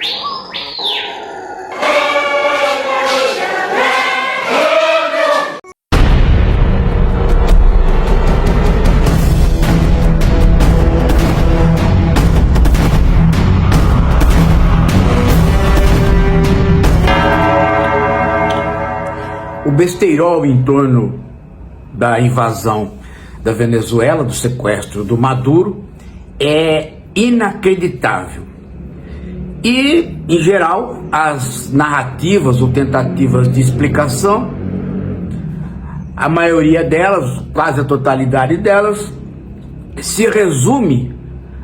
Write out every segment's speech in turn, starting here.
O besteirol em torno da invasão da Venezuela, do sequestro do Maduro, é inacreditável. E, em geral, as narrativas ou tentativas de explicação, a maioria delas, quase a totalidade delas, se resume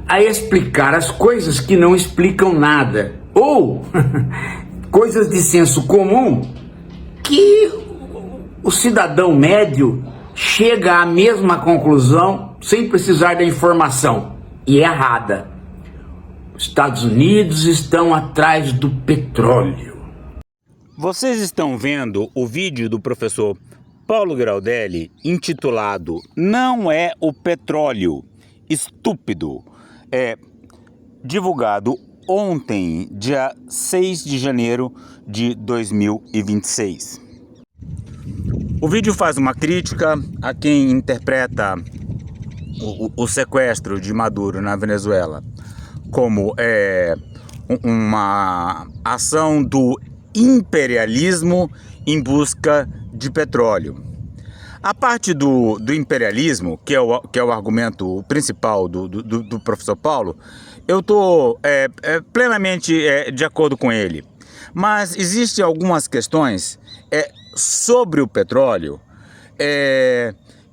a explicar as coisas que não explicam nada, ou coisas de senso comum que o cidadão médio chega à mesma conclusão sem precisar da informação, e é errada. Os Estados Unidos estão atrás do petróleo. Vocês estão vendo o vídeo do professor Paulo Graudelli intitulado "Não é o petróleo, estúpido", divulgado ontem, dia 6 de janeiro de 2026. O vídeo faz uma crítica a quem interpreta o sequestro de Maduro na Venezuela como uma ação do imperialismo em busca de petróleo. A parte do imperialismo, que é o argumento principal do professor Paulo, eu estou plenamente de acordo com ele. Mas existem algumas questões sobre o petróleo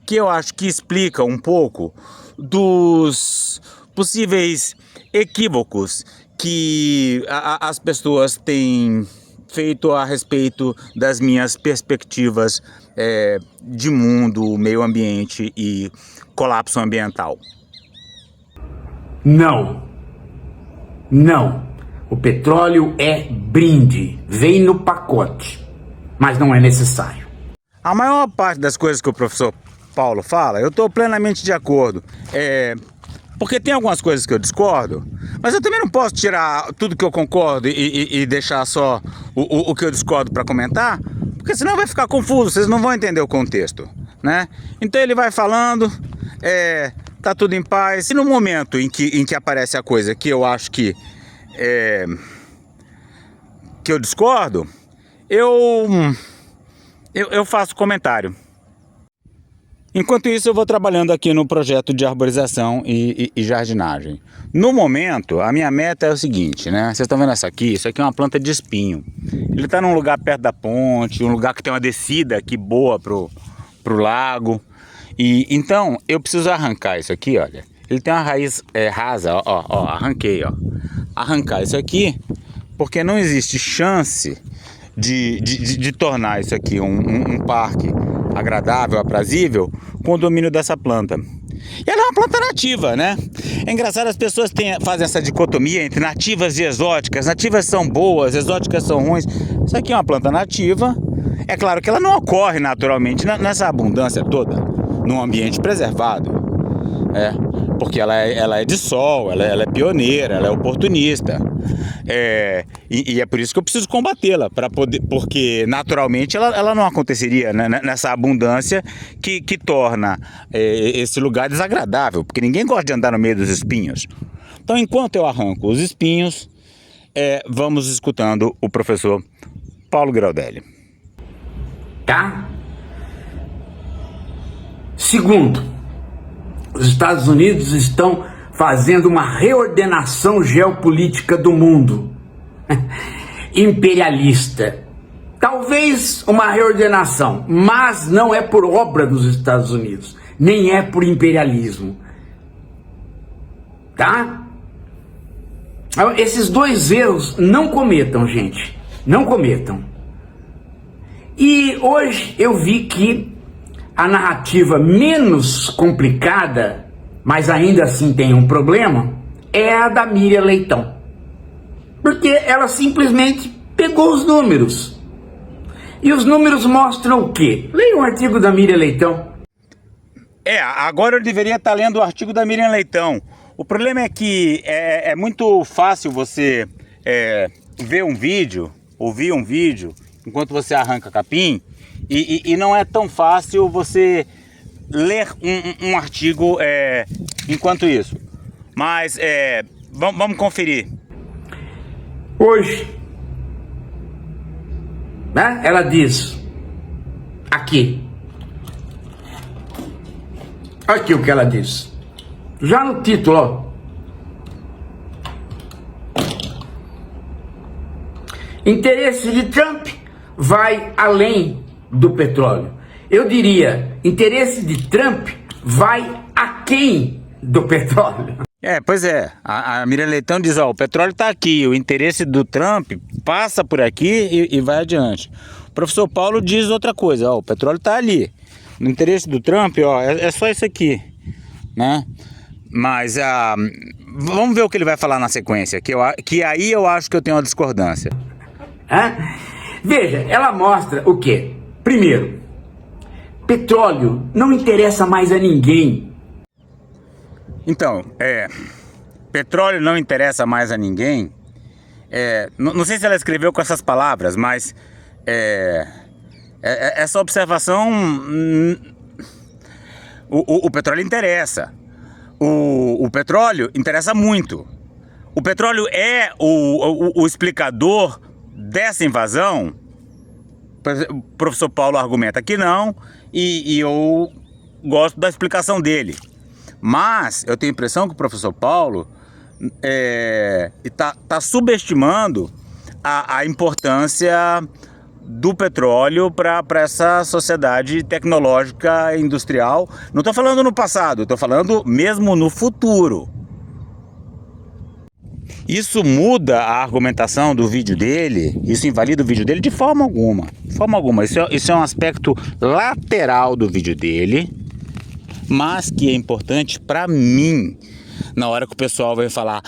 que eu acho que explica um pouco dos possíveis equívocos que as pessoas têm feito a respeito das minhas perspectivas de mundo, meio ambiente e colapso ambiental. Não. O petróleo é brinde, vem no pacote, mas não é necessário. A maior parte das coisas que o professor Paulo fala, eu estou plenamente de acordo. Porque tem algumas coisas que eu discordo, mas eu também não posso tirar tudo que eu concordo e deixar só o que eu discordo para comentar, porque senão vai ficar confuso, vocês não vão entender o contexto, né? Então ele vai falando, tá tudo em paz, e no momento em que aparece a coisa que eu acho que eu discordo, eu faço comentário. Enquanto isso, eu vou trabalhando aqui no projeto de arborização e jardinagem. No momento, a minha meta é o seguinte, né? Vocês estão vendo isso aqui é uma planta de espinho. Ele está num lugar perto da ponte, um lugar que tem uma descida aqui boa pro lago. E então, eu preciso arrancar isso aqui, olha. Ele tem uma raiz rasa, ó, arranquei, ó. Arrancar isso aqui, porque não existe chance de tornar isso aqui um parque agradável, aprazível, com o domínio dessa planta. E ela é uma planta nativa, né? É engraçado, as pessoas fazem essa dicotomia entre nativas e exóticas. Nativas são boas, exóticas são ruins. Isso aqui é uma planta nativa. É claro que ela não ocorre naturalmente nessa abundância toda, num ambiente preservado. Porque ela é de sol, ela é pioneira, ela é oportunista. E é por isso que eu preciso combatê-la, porque naturalmente ela não aconteceria, né, nessa abundância que torna esse lugar desagradável, porque ninguém gosta de andar no meio dos espinhos. Então, enquanto eu arranco os espinhos, vamos escutando o professor Paulo Graudelli. Tá? Segundo, os Estados Unidos estão fazendo uma reordenação geopolítica do mundo. Imperialista. Talvez uma reordenação, mas não é por obra dos Estados Unidos, nem é por imperialismo. Tá? Esses dois erros não cometam, gente. Não cometam. E hoje eu vi que a narrativa menos complicada, mas ainda assim tem um problema, é a da Miriam Leitão. Porque ela simplesmente pegou os números. E os números mostram o quê? Leia um artigo da Miriam Leitão. Agora eu deveria estar lendo o artigo da Miriam Leitão. O problema é que é muito fácil você ver um vídeo, ouvir um vídeo, enquanto você arranca capim, e não é tão fácil você ler um artigo enquanto isso. Mas vamos conferir. Hoje, né, ela diz aqui o que ela diz, já no título, ó. Interesse de Trump vai além do petróleo. Eu diria, interesse de Trump vai aquém do petróleo. Pois é, a Miriam Leitão diz, ó, o petróleo está aqui, o interesse do Trump passa por aqui e vai adiante. O professor Paulo diz outra coisa, ó, o petróleo está ali, o interesse do Trump, ó, é só isso aqui, né? Mas vamos ver o que ele vai falar na sequência, que aí eu acho que eu tenho uma discordância. Veja, ela mostra o quê? Primeiro, petróleo não interessa mais a ninguém. Então, petróleo não interessa mais a ninguém. Não sei se ela escreveu com essas palavras, mas essa observação, o petróleo interessa. O petróleo interessa muito. O petróleo é o explicador dessa invasão. O professor Paulo argumenta que não, e eu gosto da explicação dele. Mas eu tenho a impressão que o professor Paulo tá subestimando a importância do petróleo para essa sociedade tecnológica e industrial. Não estou falando no passado, estou falando mesmo no futuro. Isso muda a argumentação do vídeo dele, isso invalida o vídeo dele de forma alguma. De forma alguma. Isso é um aspecto lateral do vídeo dele, mas que é importante para mim. Na hora que o pessoal vem falar,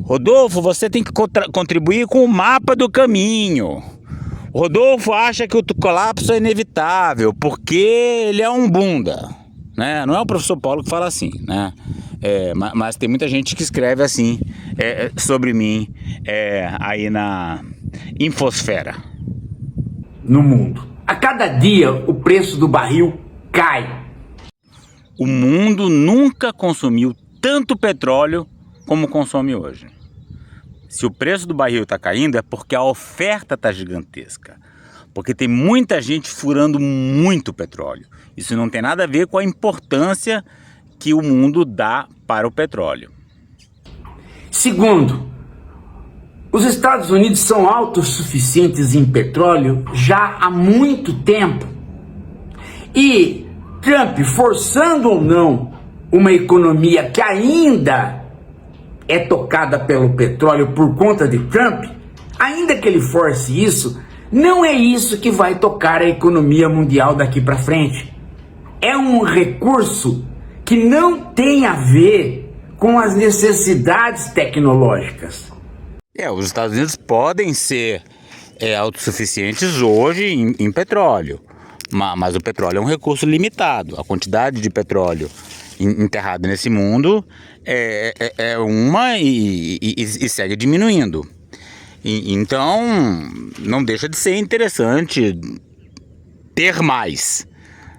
Rodolfo, você tem que contribuir com o mapa do caminho. Rodolfo acha que o colapso é inevitável, porque ele é um bunda, né? Não é o professor Paulo que fala assim, né? Mas tem muita gente que escreve assim sobre mim aí na infosfera. No mundo, a cada dia o preço do barril cai. O mundo nunca consumiu tanto petróleo como consome hoje. Se o preço do barril está caindo é porque a oferta está gigantesca. Porque tem muita gente furando muito petróleo. Isso não tem nada a ver com a importância que o mundo dá para o petróleo. Segundo, os Estados Unidos são autossuficientes em petróleo já há muito tempo. E Trump, forçando ou não uma economia que ainda é tocada pelo petróleo por conta de Trump, ainda que ele force isso, não é isso que vai tocar a economia mundial daqui para frente. É um recurso que não tem a ver com as necessidades tecnológicas. Os Estados Unidos podem ser autossuficientes hoje em petróleo, mas o petróleo é um recurso limitado. A quantidade de petróleo enterrado nesse mundo é uma e segue diminuindo. Então, não deixa de ser interessante ter mais,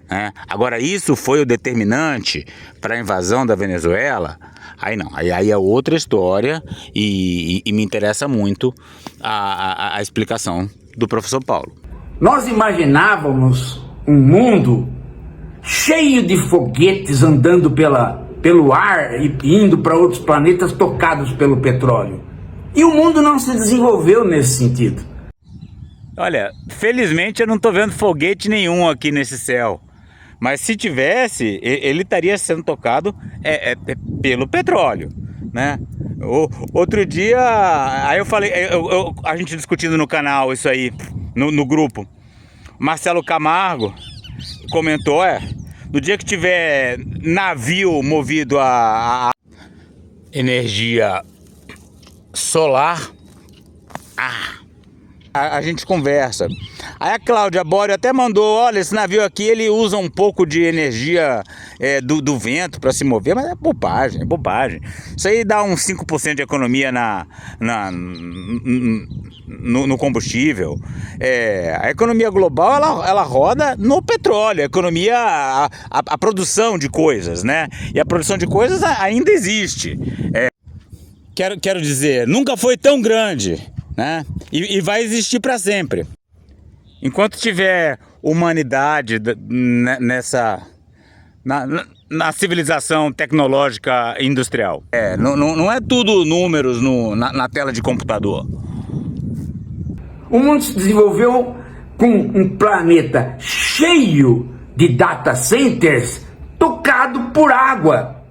né? Agora, isso foi o determinante para a invasão da Venezuela? Aí não, aí é outra história e me interessa muito a explicação do professor Paulo. Nós imaginávamos um mundo cheio de foguetes andando pelo ar e indo para outros planetas tocados pelo petróleo. E o mundo não se desenvolveu nesse sentido. Olha, felizmente eu não estou vendo foguete nenhum aqui nesse céu. Mas se tivesse, ele estaria sendo tocado pelo petróleo, né? Outro dia, aí eu falei, a gente discutindo no canal isso aí, no grupo. Marcelo Camargo comentou, no dia que tiver navio movido a energia solar, A gente conversa. Aí a Cláudia Bório até mandou, olha, esse navio aqui, ele usa um pouco de energia do vento para se mover, mas é bobagem, é bobagem. Isso aí dá uns 5% de economia no combustível. A economia global, ela roda no petróleo, a economia, a produção de coisas, né? E a produção de coisas ainda existe. Quero dizer, nunca foi tão grande, né? E vai existir para sempre. Enquanto tiver humanidade na civilização tecnológica industrial. Não é tudo números na tela de computador. O mundo se desenvolveu com um planeta cheio de data centers tocado por água.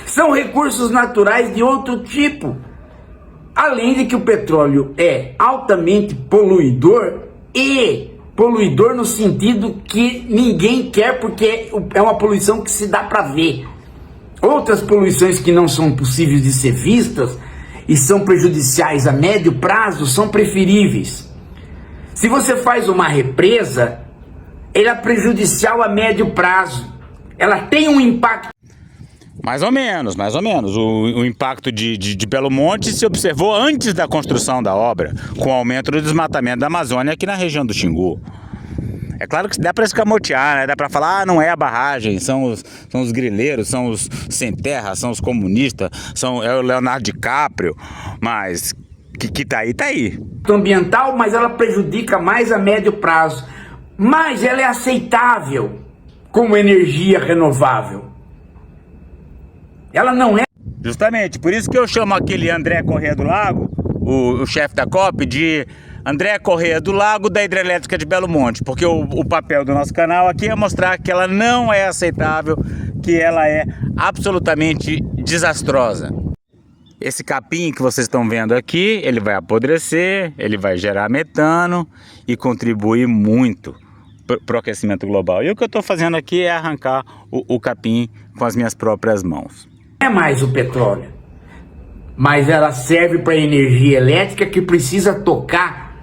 São recursos naturais de outro tipo. Além de que o petróleo é altamente poluidor, e poluidor no sentido que ninguém quer, porque é uma poluição que se dá para ver. Outras poluições que não são possíveis de ser vistas e são prejudiciais a médio prazo são preferíveis. Se você faz uma represa, ela é prejudicial a médio prazo. Ela tem um impacto. Mais ou menos. O impacto de Belo Monte se observou antes da construção da obra, com o aumento do desmatamento da Amazônia aqui na região do Xingu. É claro que dá para escamotear, né? Dá para falar, não é a barragem, são os grileiros, são os sem terra, são os comunistas, é o Leonardo DiCaprio, mas que tá aí. Ambiental, mas ela prejudica mais a médio prazo. Mas ela é aceitável como energia renovável. Ela não é... Justamente, por isso que eu chamo aquele André Corrêa do Lago, o chefe da COP, de André Corrêa do Lago da Hidrelétrica de Belo Monte, porque o papel do nosso canal aqui é mostrar que ela não é aceitável, que ela é absolutamente desastrosa. Esse capim que vocês estão vendo aqui, ele vai apodrecer, ele vai gerar metano e contribuir muito para o aquecimento global. E o que eu estou fazendo aqui é arrancar o capim com as minhas próprias mãos. Não é mais o petróleo, mas ela serve para energia elétrica que precisa tocar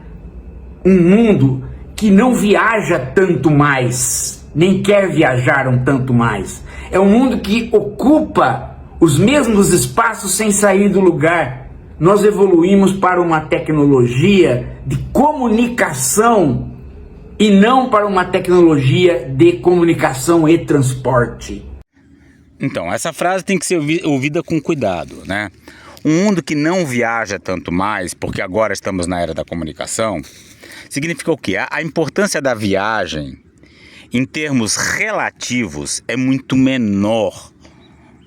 um mundo que não viaja tanto mais, nem quer viajar um tanto mais. É um mundo que ocupa os mesmos espaços sem sair do lugar. Nós evoluímos para uma tecnologia de comunicação e não para uma tecnologia de comunicação e transporte. Então, essa frase tem que ser ouvida com cuidado, né? Um mundo que não viaja tanto mais, porque agora estamos na era da comunicação, significa o quê? A importância da viagem, em termos relativos, é muito menor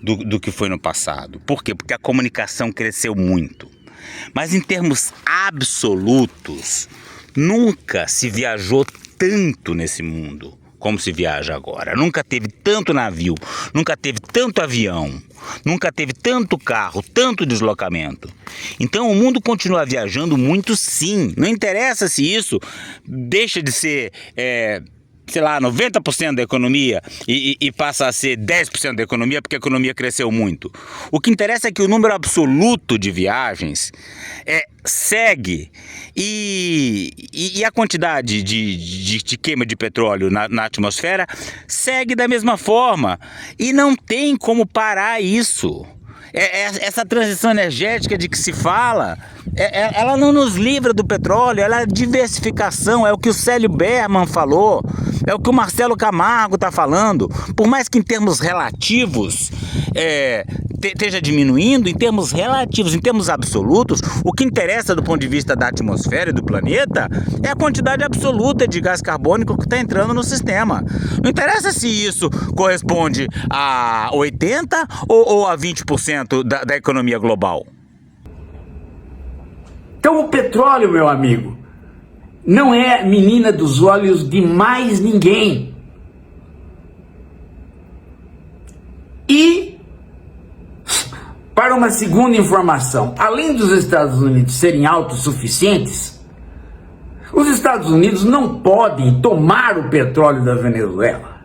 do que foi no passado. Por quê? Porque a comunicação cresceu muito. Mas em termos absolutos, nunca se viajou tanto nesse mundo como se viaja agora. Nunca teve tanto navio, nunca teve tanto avião, nunca teve tanto carro, tanto deslocamento. Então o mundo continua viajando muito, sim. Não interessa se isso deixa de ser, 90% da economia e passa a ser 10% da economia, porque a economia cresceu muito. O que interessa é que o número absoluto de viagens segue e a quantidade de queima de petróleo na atmosfera segue da mesma forma. E não tem como parar isso. Essa transição energética de que se fala, ela não nos livra do petróleo, ela é diversificação, é o que o Célio Berman falou, é o que o Marcelo Camargo está falando. Por mais que em termos relativos esteja diminuindo, em termos relativos, em termos absolutos, o que interessa do ponto de vista da atmosfera e do planeta é a quantidade absoluta de gás carbônico que está entrando no sistema. Não interessa se isso corresponde a 80% ou a 20% da economia global. Então o petróleo, meu amigo, não é menina dos olhos de mais ninguém. E, para uma segunda informação, além dos Estados Unidos serem autossuficientes, os Estados Unidos não podem tomar o petróleo da Venezuela.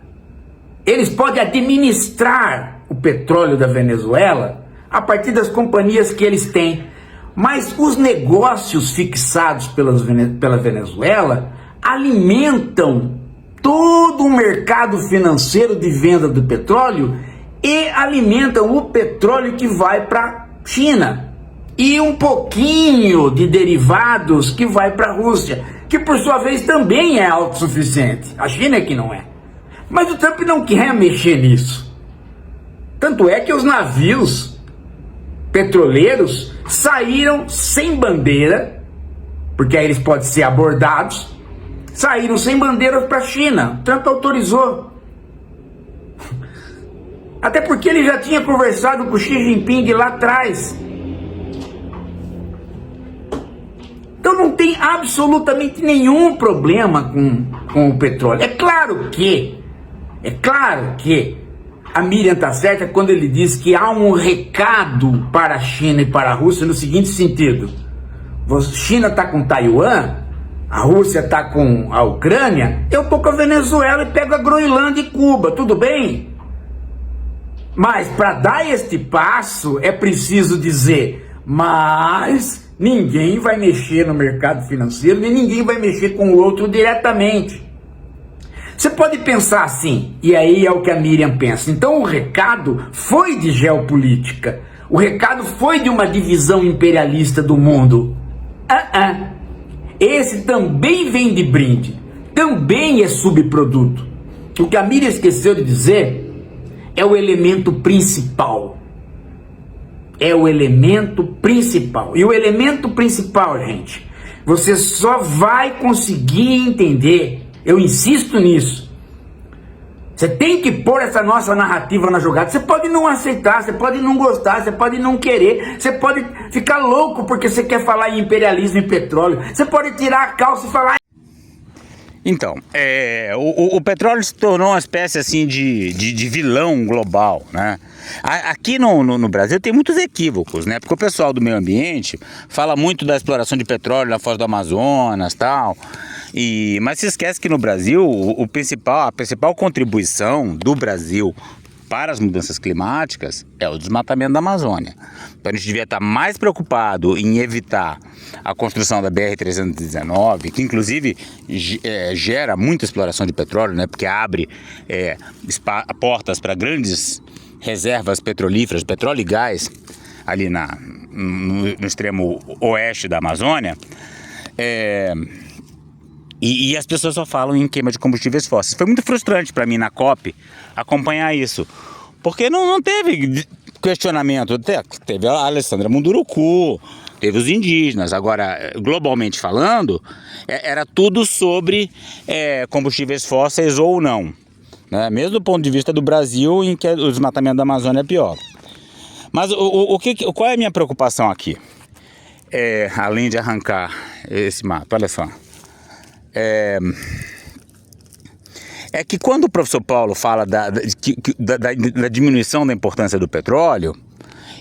Eles podem administrar o petróleo da Venezuela a partir das companhias que eles têm. Mas os negócios fixados pela Venezuela alimentam todo o mercado financeiro de venda do petróleo e alimentam o petróleo que vai para a China. E um pouquinho de derivados que vai para a Rússia, que por sua vez também é autossuficiente. A China é que não é. Mas o Trump não quer mexer nisso. Tanto é que os navios petroleiros saíram sem bandeira, porque aí eles podem ser abordados, saíram sem bandeira para a China. O Trump autorizou. Até porque ele já tinha conversado com o Xi Jinping lá atrás. Então não tem absolutamente nenhum problema com o petróleo. É claro que a Miriam está certa quando ele diz que há um recado para a China e para a Rússia no seguinte sentido: a China está com Taiwan, a Rússia está com a Ucrânia, eu estou com a Venezuela e pego a Groenlândia e Cuba, tudo bem? Mas para dar este passo é preciso dizer, mas ninguém vai mexer no mercado financeiro, nem ninguém vai mexer com o outro diretamente. Você pode pensar assim, e aí é o que a Miriam pensa. Então o recado foi de geopolítica, o recado foi de uma divisão imperialista do mundo. Esse também vem de brinde, também é subproduto. O que a Miriam esqueceu de dizer é o elemento principal. É o elemento principal. E o elemento principal, gente, você só vai conseguir entender, eu insisto nisso. Você tem que pôr essa nossa narrativa na jogada. Você pode não aceitar, você pode não gostar, você pode não querer, você pode ficar louco porque você quer falar em imperialismo e petróleo. Você pode tirar a calça e falar... Então, o petróleo se tornou uma espécie assim de vilão global, né? Aqui no Brasil tem muitos equívocos, né? Porque o pessoal do meio ambiente fala muito da exploração de petróleo na foz do Amazonas e tal, mas se esquece que no Brasil a principal contribuição do Brasil para as mudanças climáticas é o desmatamento da Amazônia. Então a gente devia estar mais preocupado em evitar a construção da BR-319, que inclusive gera muita exploração de petróleo, né? Porque abre portas para grandes reservas petrolíferas, petróleo e gás, ali no extremo oeste da Amazônia. E as pessoas só falam em queima de combustíveis fósseis. Foi muito frustrante para mim na COP acompanhar isso, porque não teve questionamento. Teve a Alessandra Munduruku, teve os indígenas. Agora, globalmente falando, era tudo sobre combustíveis fósseis ou não, né? Mesmo do ponto de vista do Brasil, em que o desmatamento da Amazônia é pior. Mas qual é a minha preocupação aqui? Além de arrancar esse mato, olha só. Que quando o professor Paulo fala da diminuição da importância do petróleo,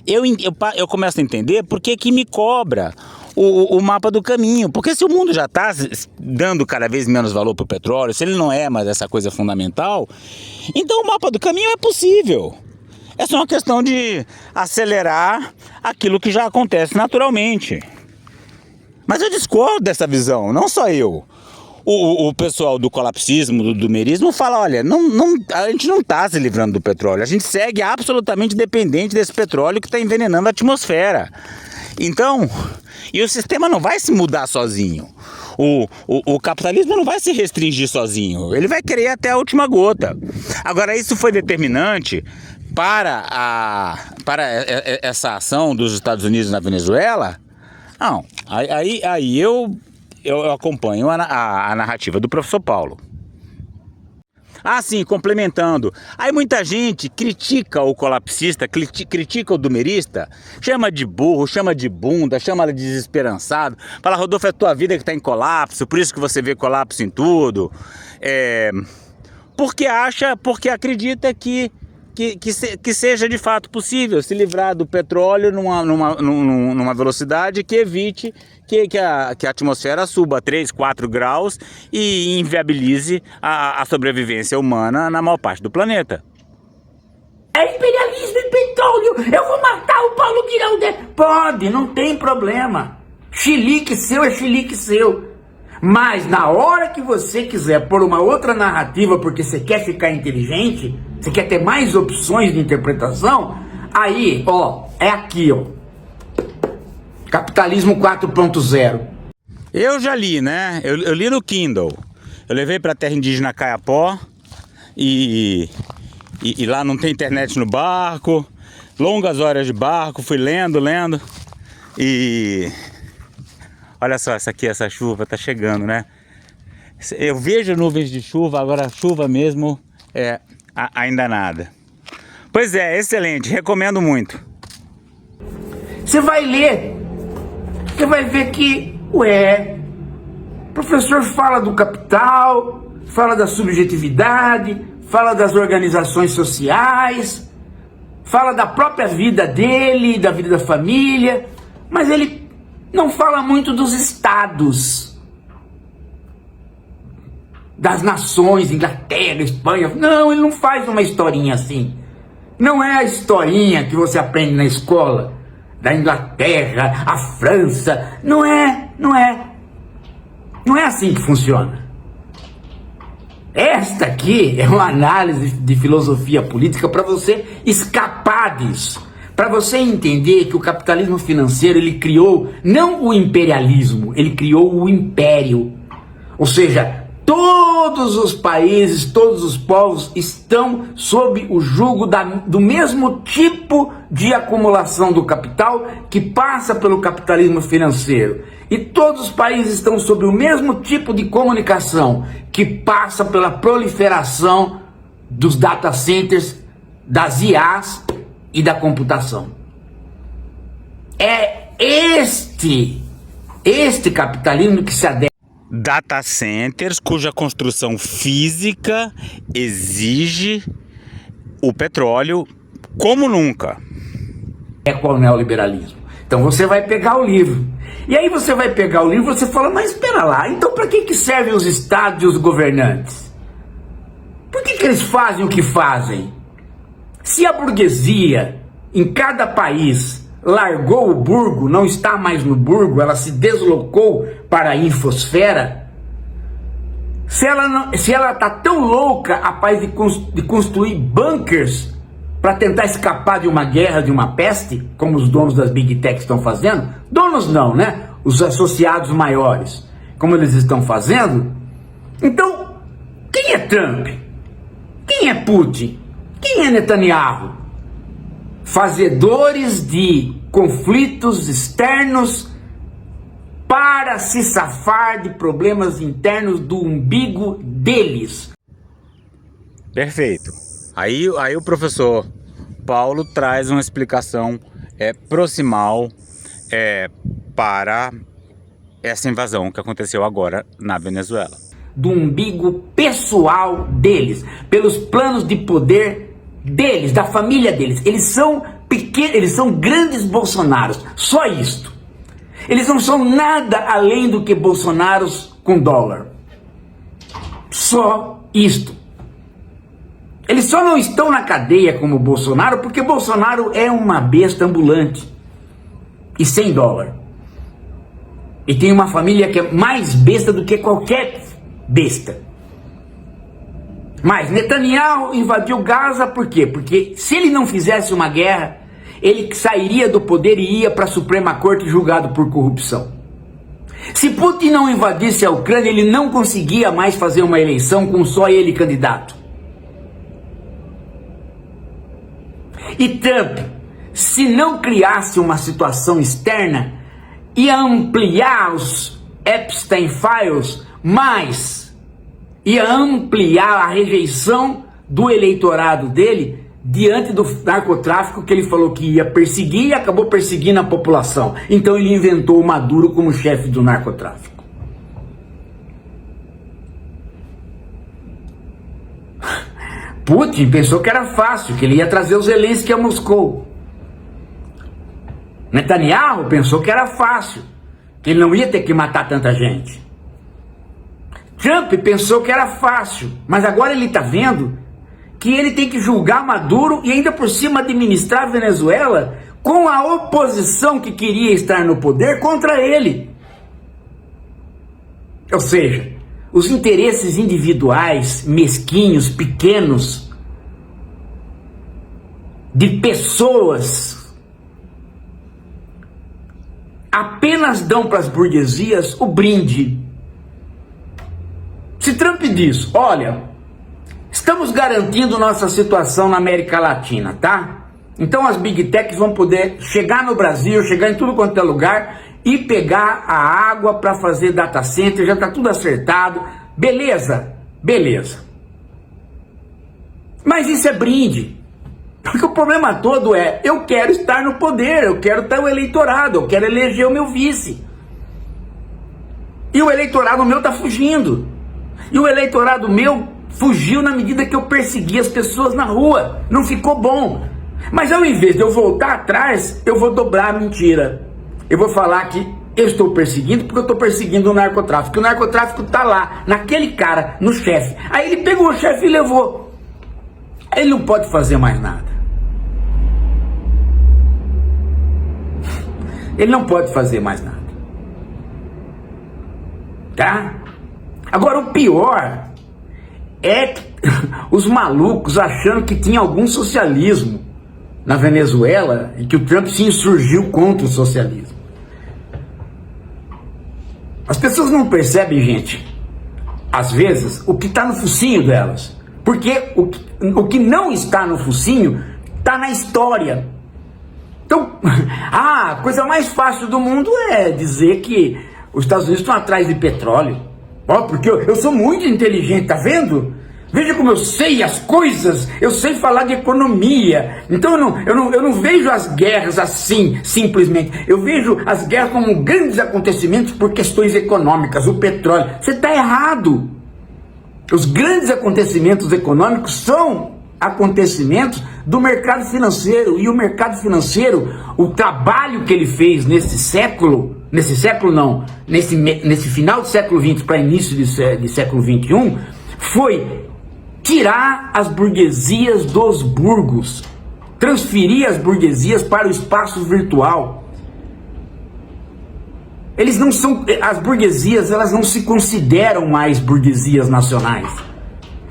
eu começo a entender por que me cobra o mapa do caminho. Porque se o mundo já está dando cada vez menos valor para o petróleo, se ele não é mais essa coisa fundamental, então o mapa do caminho é possível. É só uma questão de acelerar aquilo que já acontece naturalmente. Mas eu discordo dessa visão, não só eu. O pessoal do colapsismo, do dumerismo, fala, olha, a gente não está se livrando do petróleo, a gente segue absolutamente dependente desse petróleo que está envenenando a atmosfera. Então, e o sistema não vai se mudar sozinho, o capitalismo não vai se restringir sozinho, ele vai querer até a última gota. Agora, isso foi determinante para essa ação dos Estados Unidos na Venezuela? Não, aí eu acompanho a narrativa do professor Paulo. Sim, complementando. Aí muita gente critica o colapsista, critica o dumerista, chama de burro, chama de bunda, chama de desesperançado. Fala, Rodolfo, é tua vida que está em colapso, por isso que você vê colapso em tudo. Porque acredita que seja de fato possível se livrar do petróleo numa velocidade que evite que a atmosfera suba 3, 4 graus e inviabilize a sobrevivência humana na maior parte do planeta. É imperialismo e petróleo! Capitólio, eu vou matar o Paulo Guirão. Pode, não tem problema. Chilique seu é chilique seu. Mas na hora que você quiser pôr uma outra narrativa porque você quer ficar inteligente, você quer ter mais opções de interpretação, aí, ó, é aqui, ó. Capitalismo 4.0. Eu já li, né? Eu li no Kindle. Eu levei pra terra indígena Caiapó e lá não tem internet no barco. Longas horas de barco, fui lendo. E olha só, essa chuva tá chegando, né? Eu vejo nuvens de chuva, agora chuva mesmo ainda nada. Pois é, excelente, recomendo muito. Você vai ler, você vai ver que, o professor fala do capital, fala da subjetividade, fala das organizações sociais, fala da própria vida dele, da vida da família, mas ele não fala muito dos estados, das nações, Inglaterra, Espanha. Não, ele não faz uma historinha assim. Não é a historinha que você aprende na escola, da Inglaterra, a França. Não é assim que funciona. Esta aqui é uma análise de filosofia política para você escapar disso. Para você entender que o capitalismo financeiro, ele criou não o imperialismo, ele criou o império. Ou seja, todos os países, todos os povos estão sob o jugo do mesmo tipo de acumulação do capital que passa pelo capitalismo financeiro. E todos os países estão sob o mesmo tipo de comunicação que passa pela proliferação dos data centers, das IAs e da computação. É este capitalismo que se adere. Data centers cuja construção física exige o petróleo como nunca. É qual o neoliberalismo. Então você vai pegar o livro. E aí você vai pegar o livro e você fala, mas espera lá, então para que servem os estados e os governantes? Por que eles fazem o que fazem? Se a burguesia em cada país largou o burgo, não está mais no burgo, ela se deslocou para a infosfera, se ela está tão louca a paz de construir bunkers para tentar escapar de uma guerra, de uma peste, como os donos das Big Tech estão fazendo, donos não, né? Os associados maiores, como eles estão fazendo, então, quem é Trump? Quem é Putin? Quem é Netanyahu? Fazedores de conflitos externos para se safar de problemas internos do umbigo deles. Perfeito. Aí o professor Paulo traz uma explicação proximal para essa invasão que aconteceu agora na Venezuela. Do umbigo pessoal deles, pelos planos de poder deles, da família deles. Eles são pequenos, eles são grandes Bolsonaros, só isto. Eles não são nada além do que Bolsonaros com dólar. Só isto. Eles só não estão na cadeia como Bolsonaro porque Bolsonaro é uma besta ambulante e sem dólar. E tem uma família que é mais besta do que qualquer besta. Mas Netanyahu invadiu Gaza por quê? Porque se ele não fizesse uma guerra, ele sairia do poder e ia para a Suprema Corte julgado por corrupção. Se Putin não invadisse a Ucrânia, ele não conseguia mais fazer uma eleição com só ele candidato. E Trump, se não criasse uma situação externa, ia ampliar os Epstein Files, mas ia ampliar a rejeição do eleitorado dele diante do narcotráfico que ele falou que ia perseguir e acabou perseguindo a população. Então ele inventou o Maduro como chefe do narcotráfico. Putin pensou que era fácil, que ele ia trazer os Zelensky a Moscou. Netanyahu pensou que era fácil, que ele não ia ter que matar tanta gente. Trump pensou que era fácil, mas agora ele está vendo que ele tem que julgar Maduro e ainda por cima administrar a Venezuela com a oposição que queria estar no poder contra ele. Ou seja, os interesses individuais, mesquinhos, pequenos, de pessoas, apenas dão para as burguesias o brinde. Se Trump diz, olha, estamos garantindo nossa situação na América Latina, tá? Então as Big Techs vão poder chegar no Brasil, chegar em tudo quanto é lugar e pegar a água para fazer data center, já está tudo acertado, beleza, beleza. Mas isso é brinde, porque o problema todo é, eu quero estar no poder, eu quero ter o eleitorado, eu quero eleger o meu vice. E o eleitorado meu está fugindo. E o eleitorado meu fugiu na medida que eu persegui as pessoas na rua, não ficou bom. Mas ao invés de eu voltar atrás, eu vou dobrar a mentira. Eu vou falar que eu estou perseguindo porque eu estou perseguindo o narcotráfico. O narcotráfico está lá, naquele cara, no chefe. Aí ele pegou o chefe e levou. Ele não pode fazer mais nada. Ele não pode fazer mais nada. Tá? Agora o pior é os malucos achando que tinha algum socialismo na Venezuela e que o Trump se insurgiu contra o socialismo. As pessoas não percebem, gente, às vezes, o que está no focinho delas. Porque o que não está no focinho está na história. Então, a coisa mais fácil do mundo é dizer que os Estados Unidos estão atrás de petróleo. Ó, porque eu sou muito inteligente, tá vendo? Veja como eu sei as coisas, eu sei falar de economia. Então eu não vejo as guerras assim, simplesmente. Eu vejo as guerras como grandes acontecimentos por questões econômicas, o petróleo. Você está errado. Os grandes acontecimentos econômicos são acontecimentos do mercado financeiro. E o mercado financeiro, o trabalho que ele fez nesse final do século XX para início de século XXI, foi tirar as burguesias dos burgos, transferir as burguesias para o espaço virtual. As burguesias, elas não se consideram mais burguesias nacionais.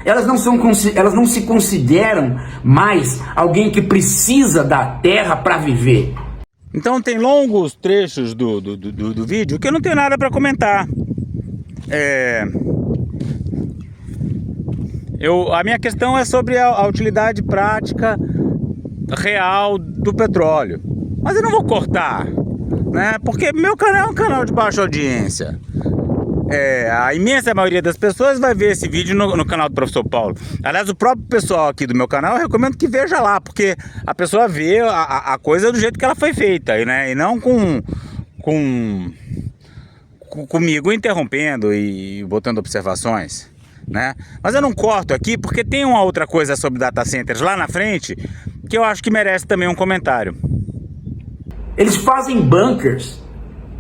Elas não se consideram mais alguém que precisa da terra para viver. Então tem longos trechos do vídeo que eu não tenho nada para comentar. A minha questão é sobre a utilidade prática real do petróleo. Mas eu não vou cortar, né? Porque meu canal é um canal de baixa audiência. A imensa maioria das pessoas vai ver esse vídeo no canal do Professor Paulo. Aliás, o próprio pessoal aqui do meu canal, eu recomendo que veja lá, porque a pessoa vê a coisa do jeito que ela foi feita, né? E não comigo interrompendo e botando observações, né? Mas eu não corto aqui porque tem uma outra coisa sobre data centers lá na frente que eu acho que merece também um comentário. Eles fazem bunkers.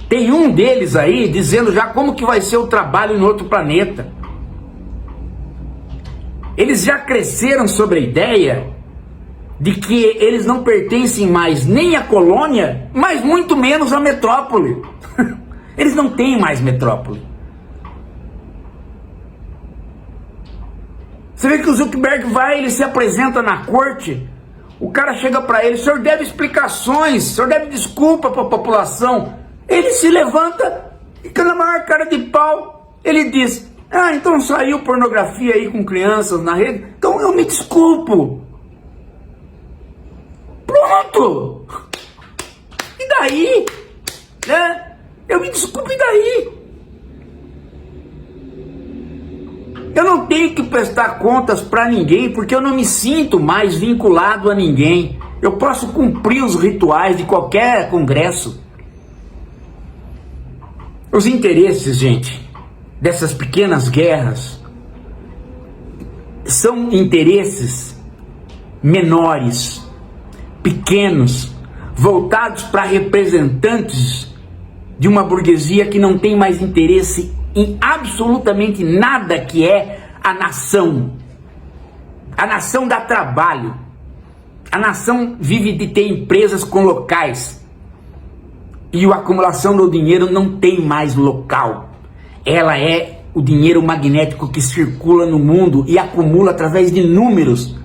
Tem um deles aí dizendo já como que vai ser o trabalho em outro planeta. Eles já cresceram sobre a ideia de que eles não pertencem mais nem à colônia, mas muito menos à metrópole. Eles não têm mais metrópole. Você vê que o Zuckerberg ele se apresenta na corte, o cara chega para ele, o senhor deve explicações, o senhor deve desculpa para a população. Ele se levanta, fica na maior cara de pau, ele diz, então saiu pornografia aí com crianças na rede, então eu me desculpo. Pronto! E daí? Né? Eu me desculpo, e daí? Eu não tenho que prestar contas para ninguém, porque eu não me sinto mais vinculado a ninguém. Eu posso cumprir os rituais de qualquer congresso. Os interesses, gente, dessas pequenas guerras são interesses menores, pequenos, voltados para representantes de uma burguesia que não tem mais interesse em absolutamente nada que é a nação. A nação dá trabalho. A nação vive de ter empresas com locais. E a acumulação do dinheiro não tem mais local. Ela é o dinheiro magnético que circula no mundo e acumula através de números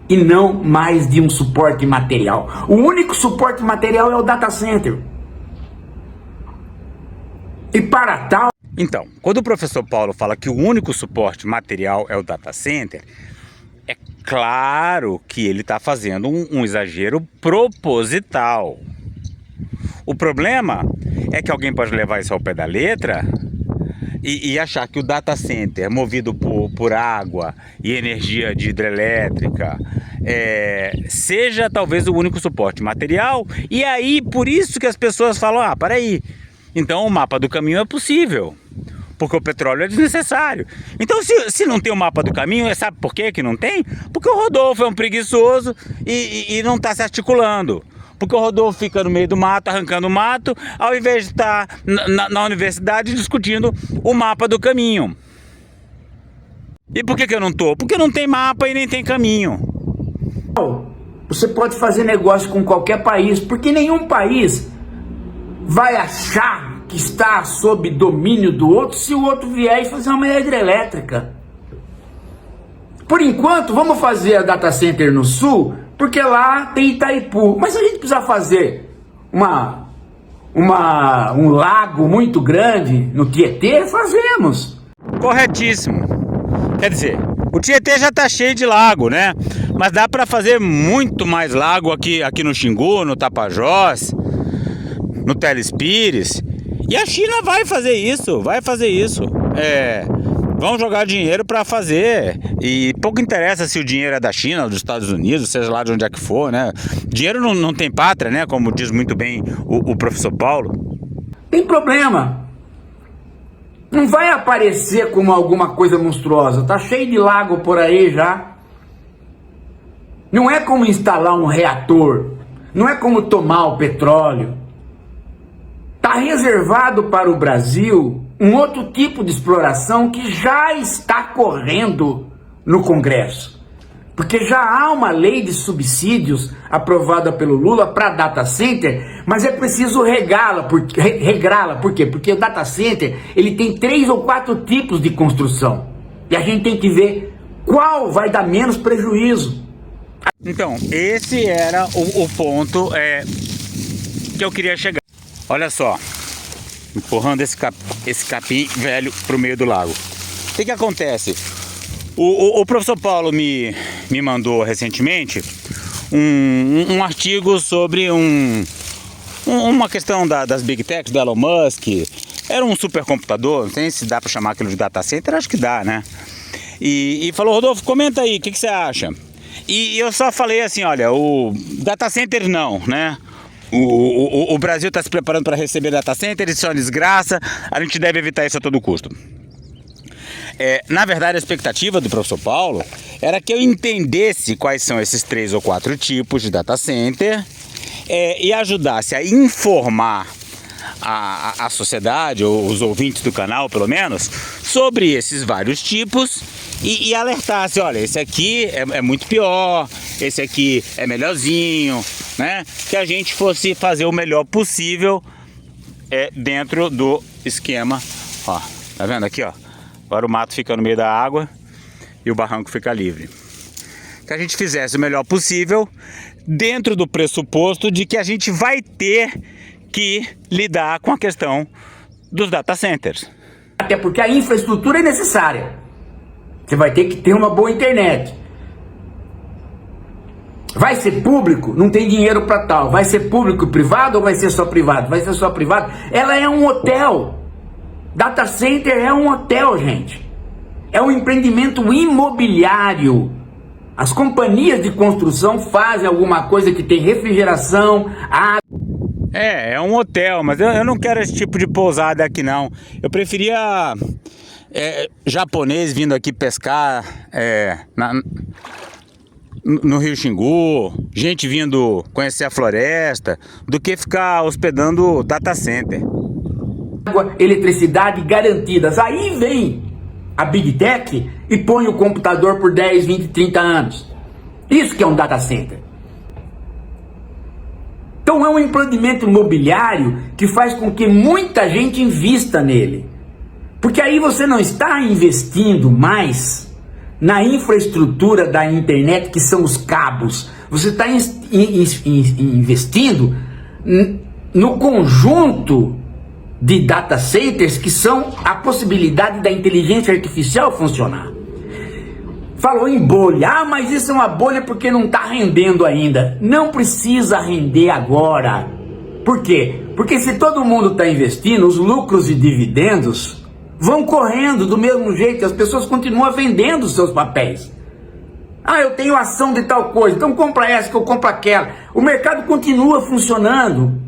e não mais de um suporte material. O único suporte material é o data center. E para tal... Então, quando o professor Paulo fala que o único suporte material é o data center, é claro que ele está fazendo um exagero proposital. O problema é que alguém pode levar isso ao pé da letra e achar que o data center, movido por água e energia de hidrelétrica, seja talvez o único suporte material. E aí, por isso que as pessoas falam, peraí, então o mapa do caminho é possível, porque o petróleo é desnecessário. Então, se não tem o mapa do caminho, sabe por quê que não tem? Porque o Rodolfo é um preguiçoso e não está se articulando. Porque o Rodolfo fica no meio do mato, arrancando o mato, ao invés de estar na universidade discutindo o mapa do caminho. E por que eu não estou? Porque não tem mapa e nem tem caminho. Você pode fazer negócio com qualquer país, porque nenhum país vai achar que está sob domínio do outro se o outro vier e fazer uma hidrelétrica. Por enquanto, vamos fazer a data center no sul, porque lá tem Itaipu. Mas se a gente precisar fazer um lago muito grande no Tietê, fazemos. Corretíssimo. Quer dizer, o Tietê já está cheio de lago, né? Mas dá para fazer muito mais lago aqui no Xingu, no Tapajós, no Telespires. E a China vai fazer isso, vão jogar dinheiro para fazer. E pouco interessa se o dinheiro é da China, dos Estados Unidos, seja lá de onde é que for, né? Dinheiro não tem pátria, né? Como diz muito bem o professor Paulo. Tem problema. Não vai aparecer como alguma coisa monstruosa. Tá cheio de lago por aí já. Não é como instalar um reator. Não é como tomar o petróleo. Está reservado para o Brasil um outro tipo de exploração que já está correndo no Congresso. Porque já há uma lei de subsídios aprovada pelo Lula para data center, mas é preciso regrá-la. Por quê? Porque o data center ele tem 3 ou 4 tipos de construção. E a gente tem que ver qual vai dar menos prejuízo. Então, esse era o ponto que eu queria chegar. Olha só, empurrando esse capim velho para o meio do lago. O que acontece? O professor Paulo me mandou recentemente um artigo sobre uma questão das Big Techs, do Elon Musk. Era um supercomputador, não sei se dá para chamar aquilo de data center, acho que dá, né? E falou, Rodolfo, comenta aí, o que você acha? E eu só falei assim, olha, o data center não, né? O Brasil está se preparando para receber data center, isso é uma desgraça, a gente deve evitar isso a todo custo. Na verdade, a expectativa do professor Paulo era que eu entendesse quais são esses 3 ou 4 tipos de data center e ajudasse a informar a sociedade, ou os ouvintes do canal pelo menos, sobre esses vários tipos e alertasse, olha, esse aqui é muito pior, esse aqui é melhorzinho, né? Que a gente fosse fazer o melhor possível dentro do esquema. Ó, tá vendo aqui, ó? Agora o mato fica no meio da água e o barranco fica livre. Que a gente fizesse o melhor possível dentro do pressuposto de que a gente vai ter que lidar com a questão dos data centers. Até porque a infraestrutura é necessária. Você vai ter que ter uma boa internet. Vai ser público? Não tem dinheiro para tal. Vai ser público privado ou vai ser só privado? Vai ser só privado? Ela é um hotel. Data center é um hotel, gente. É um empreendimento imobiliário. As companhias de construção fazem alguma coisa que tem refrigeração, água. É um hotel, mas eu não quero esse tipo de pousada aqui não. Eu preferia japonês vindo aqui pescar no Rio Xingu, gente vindo conhecer a floresta, do que ficar hospedando data center. Água, eletricidade garantidas. Aí vem a Big Tech e põe o computador por 10, 20, 30 anos. Isso que é um data center. Então é um empreendimento imobiliário que faz com que muita gente invista nele. Porque aí você não está investindo mais na infraestrutura da internet, que são os cabos. Você está investindo no conjunto de data centers, que são a possibilidade da inteligência artificial funcionar. Falou em bolha. Ah, mas isso é uma bolha porque não está rendendo ainda. Não precisa render agora. Por quê? Porque se todo mundo está investindo, os lucros e dividendos vão correndo do mesmo jeito. As pessoas continuam vendendo os seus papéis. Ah, eu tenho ação de tal coisa, então compra essa que eu compro aquela. O mercado continua funcionando.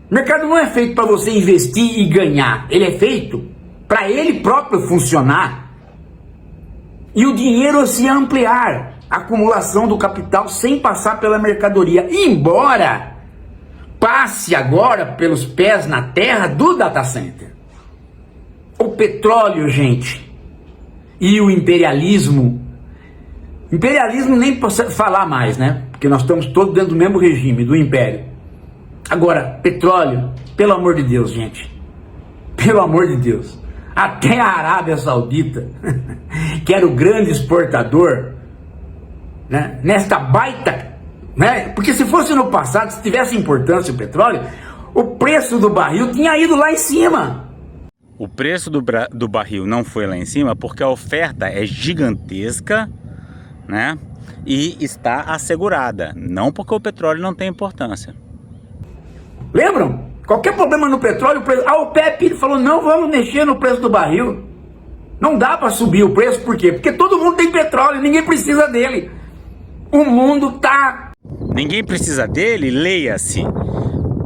O mercado não é feito para você investir e ganhar. Ele é feito para ele próprio funcionar. E o dinheiro se ampliar, a acumulação do capital sem passar pela mercadoria, embora passe agora pelos pés na terra do data center. O petróleo, gente, e o imperialismo nem posso falar mais, né? Porque nós estamos todos dentro do mesmo regime, do império. Agora, petróleo, pelo amor de Deus, gente, pelo amor de Deus. Até a Arábia Saudita, que era o grande exportador, né, nesta baita, né, porque se fosse no passado, se tivesse importância o petróleo, o preço do barril tinha ido lá em cima. O preço do barril não foi lá em cima porque a oferta é gigantesca, né, e está assegurada, não porque o petróleo não tem importância. Lembram? Qualquer problema no petróleo, a OPEP falou, não vamos mexer no preço do barril. Não dá para subir o preço, por quê? Porque todo mundo tem petróleo, ninguém precisa dele. O mundo tá... Ninguém precisa dele, leia-se.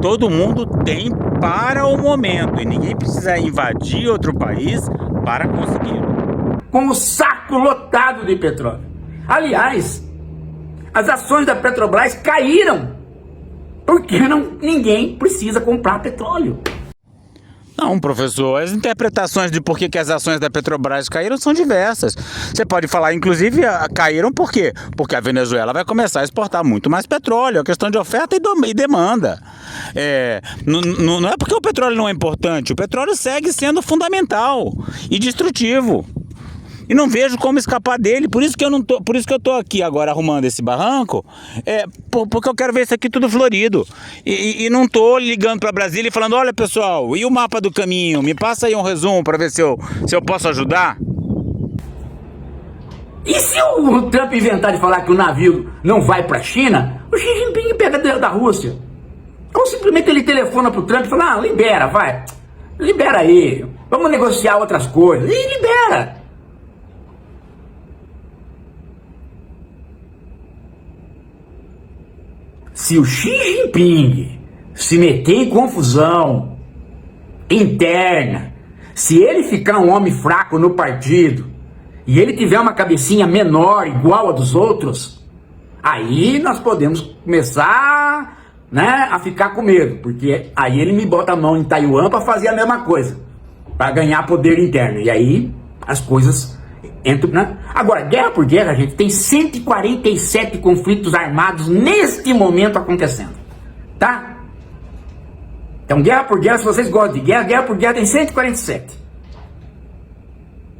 Todo mundo tem para o momento e ninguém precisa invadir outro país para conseguir. Com o saco lotado de petróleo. Aliás, as ações da Petrobras caíram. Porque ninguém precisa comprar petróleo. Não, professor, as interpretações de por que as ações da Petrobras caíram são diversas. Você pode falar, inclusive, caíram por quê? Porque a Venezuela vai começar a exportar muito mais petróleo. É questão de oferta e demanda. Não é porque o petróleo não é importante. O petróleo segue sendo fundamental e destrutivo. E não vejo como escapar dele, por isso que eu tô aqui agora arrumando esse barranco, porque eu quero ver isso aqui tudo florido. E não tô ligando para Brasília e falando, olha pessoal, e o mapa do caminho? Me passa aí um resumo para ver se eu posso ajudar. E se o Trump inventar de falar que o navio não vai para a China, o Xi Jinping pega da Rússia. Ou simplesmente ele telefona pro Trump e fala, libera, vai, libera aí, vamos negociar outras coisas, e libera. Se o Xi Jinping se meter em confusão interna, se ele ficar um homem fraco no partido e ele tiver uma cabecinha menor, igual a dos outros, aí nós podemos começar, né, a ficar com medo, porque aí ele me bota a mão em Taiwan para fazer a mesma coisa, para ganhar poder interno, e aí as coisas entram, né? Agora, guerra por guerra, gente, tem 147 conflitos armados neste momento acontecendo, tá? Então, guerra por guerra, se vocês gostam de guerra, guerra por guerra tem 147.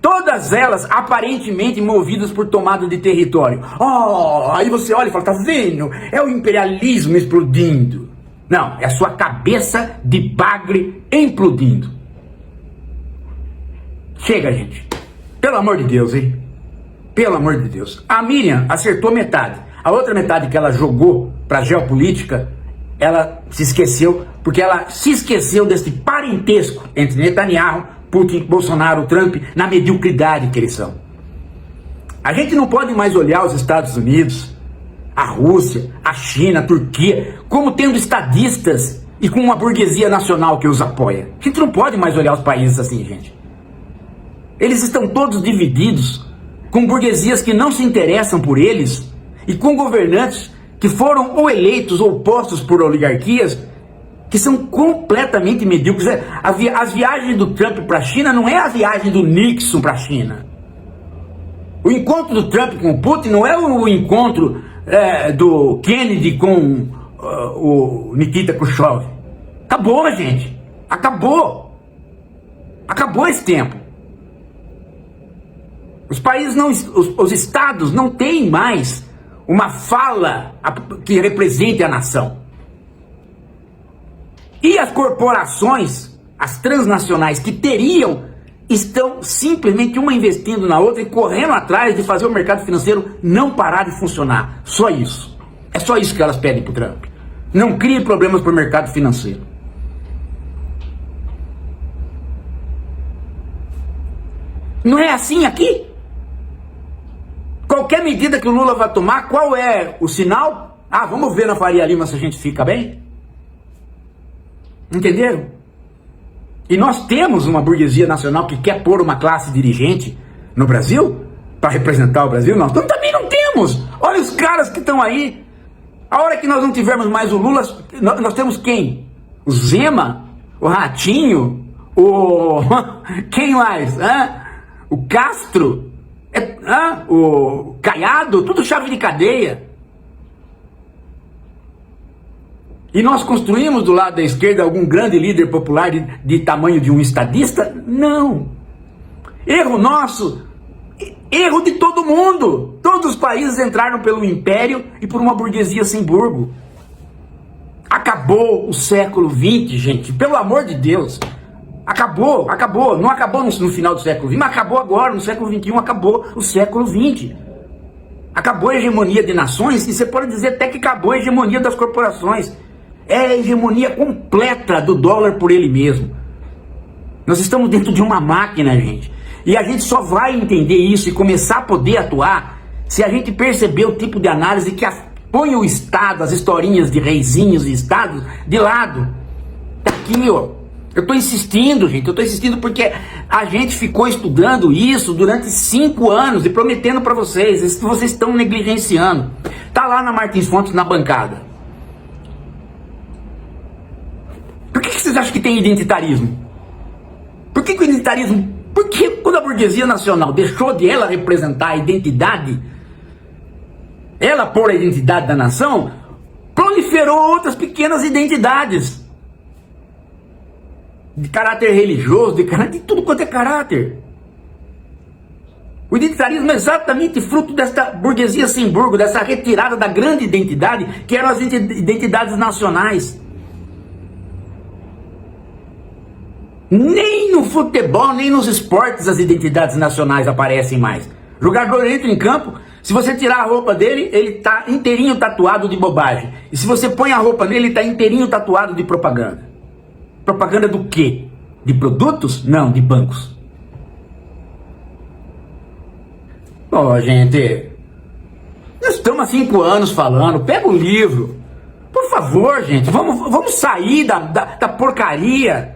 Todas elas aparentemente movidas por tomada de território. Oh, aí você olha e fala, tá vendo? É o imperialismo explodindo. Não, é a sua cabeça de bagre implodindo. Chega, gente. Pelo amor de Deus, hein? Pelo amor de Deus. A Miriam acertou metade. A outra metade que ela jogou pra geopolítica, ela se esqueceu, porque ela se esqueceu desse parentesco entre Netanyahu, Putin, Bolsonaro, Trump, na mediocridade que eles são. A gente não pode mais olhar os Estados Unidos, a Rússia, a China, a Turquia, como tendo estadistas e com uma burguesia nacional que os apoia. A gente não pode mais olhar os países assim, gente. Eles estão todos divididos, com burguesias que não se interessam por eles e com governantes que foram ou eleitos ou postos por oligarquias que são completamente medíocres. As viagens do Trump para a China não é a viagem do Nixon para a China. O encontro do Trump com o Putin não é o encontro do Kennedy com o Nikita Khrushchev. Acabou, gente. Acabou. Acabou esse tempo. Os países os estados não têm mais uma fala que represente a nação. E as corporações, as transnacionais que teriam, estão simplesmente uma investindo na outra e correndo atrás de fazer o mercado financeiro não parar de funcionar. Só isso. É só isso que elas pedem para o Trump. Não crie problemas para o mercado financeiro. Não é assim aqui? Qualquer medida que o Lula vai tomar, qual é o sinal? Ah, vamos ver na Faria Lima se a gente fica bem? Entenderam? E nós temos uma burguesia nacional que quer pôr uma classe dirigente no Brasil, para representar o Brasil. Nós também não temos. Olha os caras que estão aí. A hora que nós não tivermos mais o Lula, nós temos quem? O Zema? O Ratinho? Quem mais? O Castro? O Caiado? Tudo chave de cadeia. E nós construímos do lado da esquerda algum grande líder popular de tamanho de um estadista? Não. Erro nosso, erro de todo mundo. Todos os países entraram pelo império e por uma burguesia sem burgo. Acabou o século XX, gente, pelo amor de Deus. Acabou. Não acabou no final do século XX, mas acabou agora, no século XXI, acabou o século XX. Acabou a hegemonia de nações e você pode dizer até que acabou a hegemonia das corporações. É a hegemonia completa do dólar por ele mesmo. Nós estamos dentro de uma máquina, gente. E a gente só vai entender isso e começar a poder atuar se a gente perceber o tipo de análise que põe o Estado, as historinhas de reizinhos e estados, de lado. Tá aqui, ó. Eu estou insistindo, gente. Eu estou insistindo porque a gente ficou estudando isso durante 5 anos e prometendo para vocês. Isso que vocês estão negligenciando. Tá lá na Martins Fontes, na bancada. Por que vocês acham que tem identitarismo? Por que o identitarismo? Porque quando a burguesia nacional deixou de ela representar a identidade, ela pôr a identidade da nação, proliferou outras pequenas identidades. De caráter religioso, de tudo quanto é caráter. O identitarismo é exatamente fruto desta burguesia sem burgo, dessa retirada da grande identidade, que eram as identidades nacionais. Nem no futebol, nem nos esportes as identidades nacionais aparecem mais. O jogador entra em campo, se você tirar a roupa dele, ele está inteirinho tatuado de bobagem. E se você põe a roupa nele, ele está inteirinho tatuado de propaganda. Propaganda do quê? De produtos? Não, de bancos. Gente, nós estamos há 5 anos falando, pega o livro. Por favor, gente, vamos sair da porcaria.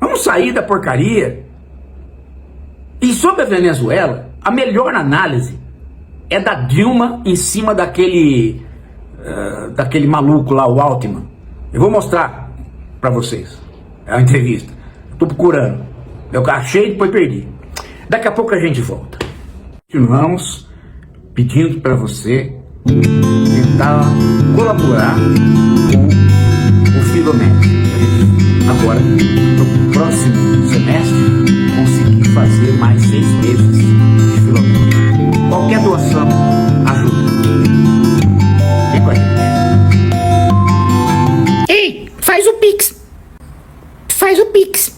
Vamos sair da porcaria. E sobre a Venezuela, a melhor análise é da Dilma em cima daquele maluco lá, o Altman. Eu vou mostrar para vocês. É uma entrevista. Estou procurando. Eu achei e depois perdi. Daqui a pouco a gente volta. Continuamos pedindo para você tentar colaborar com o Filométrico. Agora, no próximo semestre, conseguir fazer mais 6 meses de Filométrico. Qualquer doação ajuda. Vem com a gente. Ei, faz o Pix. Faz o Pix.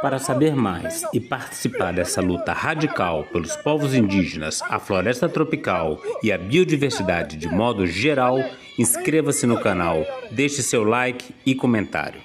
Para saber mais e participar dessa luta radical pelos povos indígenas, a floresta tropical e a biodiversidade de modo geral, inscreva-se no canal, deixe seu like e comentário.